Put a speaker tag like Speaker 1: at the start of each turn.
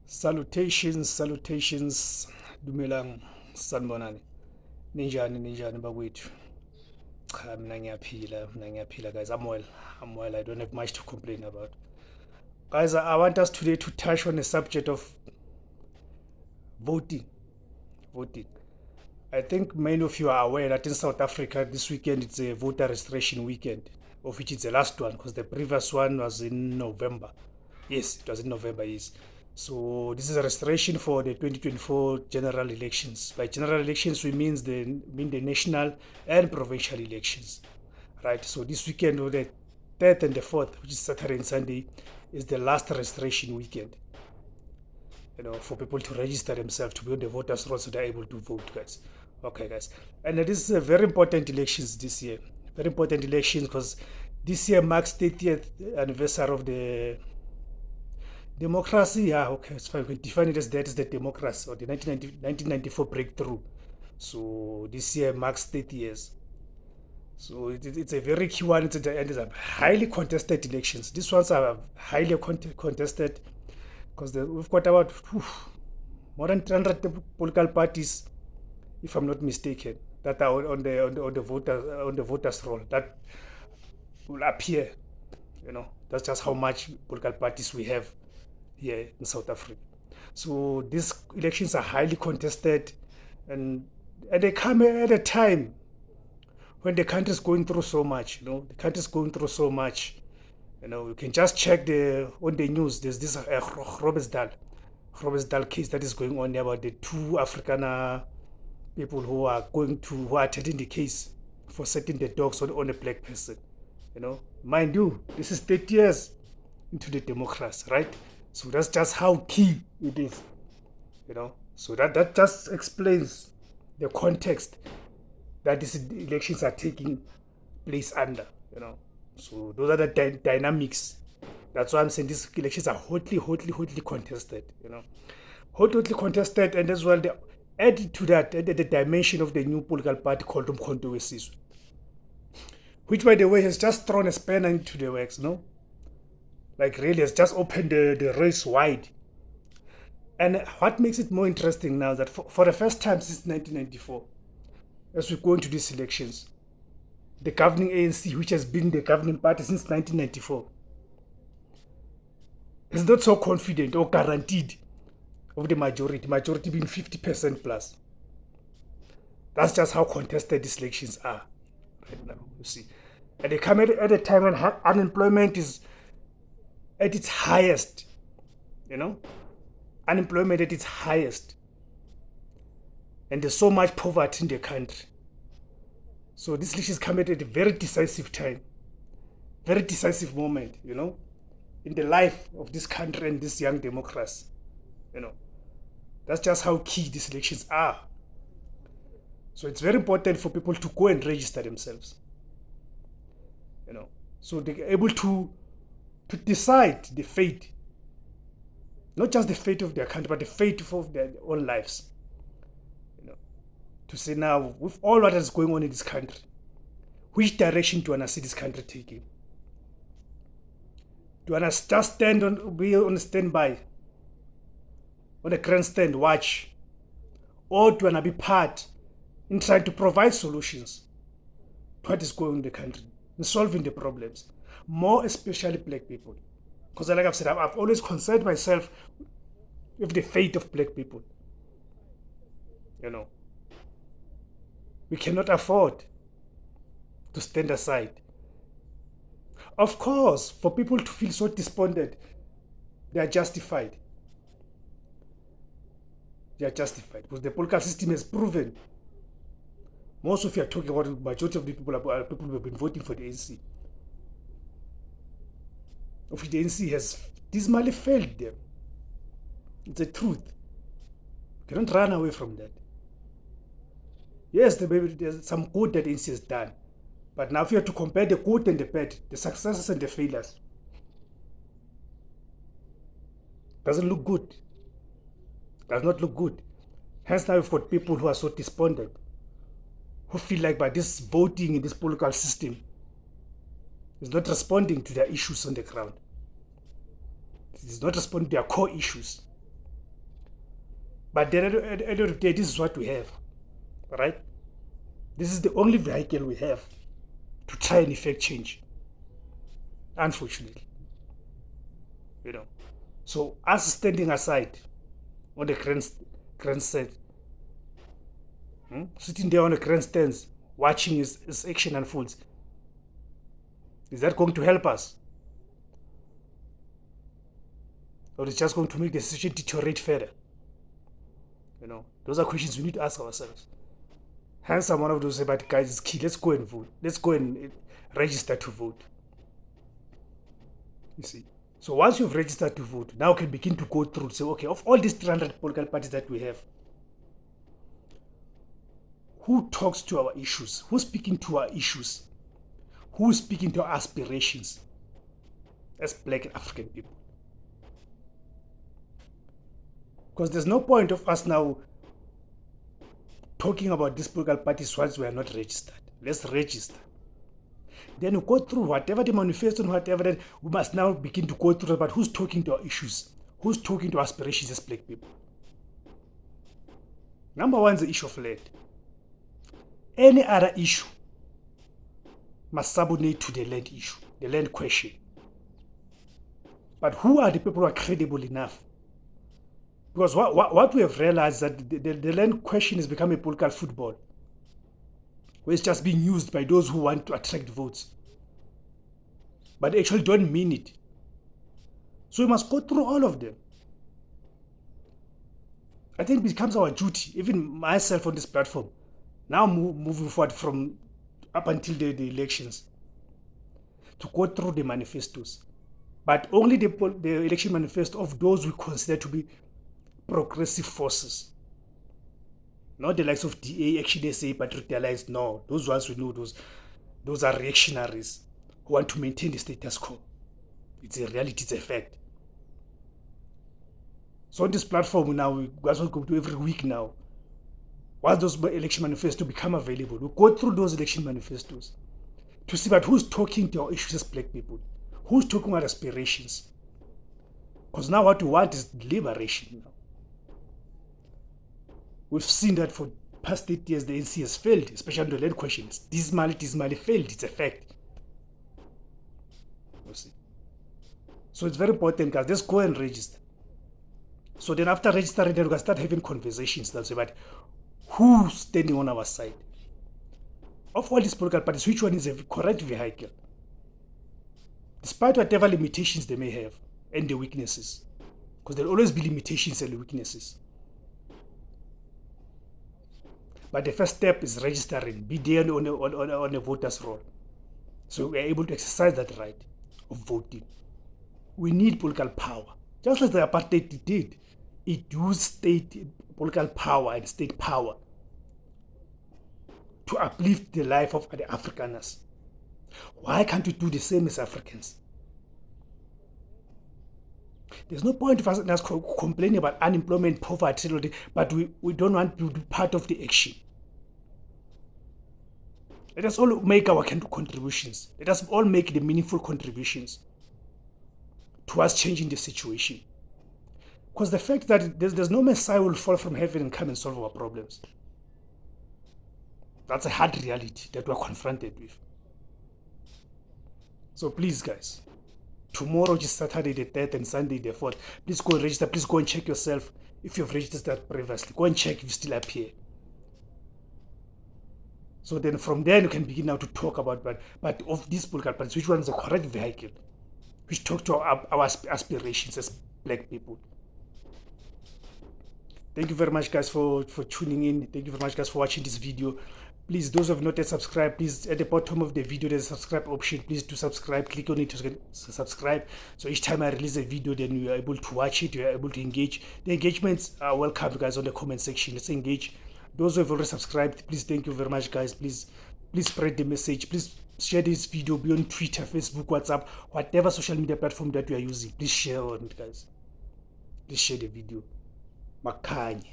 Speaker 1: Salutations. Dumelang, sanibonani. Ninjani bakwethu. Cha, mina ngiyaphila guys. I'm well. I don't have much to complain about. Guys, I want us today to touch on the subject of voting. Voting. I think many of you are aware that in South Africa this weekend it's a voter registration weekend, of which it's the last one because the previous one was in November. Yes, it was in November, yes. So this is a registration for the 2024 general elections. By general elections, we mean the national and provincial elections, right? So this weekend, or the third and the fourth, which is Saturday and Sunday, is the last registration weekend. For people to register themselves to be on the voters' roll so they're able to vote, guys. Okay, guys. And this is a very important elections this year. Very important elections because this year marks 30th anniversary of the democracy. Yeah, okay, it's fine. We can define it as that is the democracy or the 1994 breakthrough. So this year marks 30 years. So it's a very key one. And it's a highly contested elections. These ones are highly contested because we've got about more than 300 political parties, if I'm not mistaken, that are on the voters roll that will appear. That's just how much political parties we have here in South Africa. So these elections are highly contested, and they come at a time when the country is going through so much. The country is going through so much. You can just check on the news. There's this Robesdal case that is going on about the two Afrikaner people who are attending the case for setting the dogs on a black person. Mind you, this is 30 years into the democracy, right? So that's just how key it is. So that just explains the context that these elections are taking place under. So those are the dynamics. That's why I'm saying these elections are hotly contested. Hotly contested, and as well, add to that the dimension of the new political party called Umkhonto weSizwe, which, by the way, has just thrown a spanner into the works. Like really has just opened the race wide. And what makes it more interesting now is that for the first time since 1994, as we go into these elections, the governing ANC, which has been the governing party since 1994, is not so confident or guaranteed of the majority being 50% plus. That's just how contested these elections are right now, you see. And they come at a time when unemployment is at its highest, unemployment at its highest. And there's so much poverty in the country. So this elections come at a very decisive time, very decisive moment, in the life of this country and this young democracy. That's just how key these elections are. So it's very important for people to go and register themselves. So they're able to decide the fate, not just the fate of their country, but the fate of their own lives. To say now, with all what is going on in this country, which direction do you want to see this country taking? Do you want to just be on standby, on a grandstand, watch? Or do you want to be part in trying to provide solutions to what is going on in the country, in solving the problems, more especially black people? Because like I've said, I've always concerned myself with the fate of black people. We cannot afford to stand aside. Of course, for people to feel so despondent, they are justified. They are justified because the political system has proven. Most of you are talking about the majority of the people who have been voting for the ANC. Of which the ANC has dismally failed them. It's a truth. You cannot run away from that. Yes, there's some good that the ANC has done. But now if you have to compare the good and the bad, the successes and the failures, doesn't look good. Does not look good. Hence now we've got people who are so despondent, who feel like by this voting in this political system is not responding to their issues on the ground. It is not responding to their core issues. But then at the end of the day, this is what we have, right? This is the only vehicle we have to try and effect change, unfortunately. So us standing aside on the grandstand, sitting there on the grandstands, watching his action unfolds, is that going to help us? Or is it just going to make the situation deteriorate further? Those are questions we need to ask ourselves. Hence, I'm one of those about guys, it's key. Let's go and vote. Let's go and register to vote. You see. So once you've registered to vote, now you can begin to go through, say, okay, of all these 300 political parties that we have, who talks to our issues? Who's speaking to our issues? Who's speaking to our aspirations as Black African people? Because there's no point of us now talking about these political parties once we are not registered. Let's register. Then we go through whatever the manifesto and whatever, then we must now begin to go through about who's talking to our issues, who's talking to our aspirations as Black people. Number one is the issue of land. Any other issue must subordinate to the land issue, the land question. But who are the people who are credible enough? Because what we have realized is that the land question has become a political football, where it's just being used by those who want to attract votes, but they actually don't mean it. So we must go through all of them. I think it becomes our duty, even myself on this platform, now moving forward from up until the elections, to go through the manifestos, but only the election manifesto of those we consider to be progressive forces, not the likes of DA, actually say, but realize, no, those ones we know, those are reactionaries who want to maintain the status quo. It's a reality, it's a fact. So on this platform now, we guys will go to every week now. Once those election manifestos become available, we go through those election manifestos to see about who's talking to our issues as Black people, who's talking about aspirations. Because now what we want is liberation now. We've seen that for past 8 years, the NC has failed, especially on the land questions. Dismally failed. It's a fact. You see. So it's very important, guys. Let's go and register. So then after registering, then we can start having conversations. That's about who's standing on our side. Of all these political parties, which one is a correct vehicle? Despite whatever limitations they may have and the weaknesses. Because there'll always be limitations and weaknesses. But the first step is registering, be there on a voter's roll. So we are able to exercise that right of voting. We need political power. Just as the apartheid did, it used state political power and state power to uplift the life of the Afrikaners. Why can't we do the same as Africans? There's no point of us complaining about unemployment, poverty, but we don't want to be part of the action. Let us all make our contributions. Let us all make the meaningful contributions towards changing the situation. Because the fact that there's no Messiah will fall from heaven and come and solve our problems. That's a hard reality that we're confronted with. So please, guys, tomorrow is Saturday the 3rd and Sunday the 4th. Please go and register. Please go and check yourself if you've registered previously. Go and check if you still appear. So then from there you can begin now to talk about, but of these political parties, which one is the correct vehicle, which talk to our aspirations as Black people. Thank you very much, guys, for tuning in. Thank you very much, guys, for watching this video. Please, those who have not yet subscribed, please, at the bottom of the video, there's a subscribe option. Please do subscribe. Click on it to subscribe. So each time I release a video, then you are able to watch it. You are able to engage. The engagements are welcome, guys, on the comment section. Let's engage. Those who have already subscribed, please, thank you very much, guys. Please spread the message. Please share this video beyond Twitter, Facebook, WhatsApp, whatever social media platform that you are using. Please share on it, guys. Please share the video. Makanye.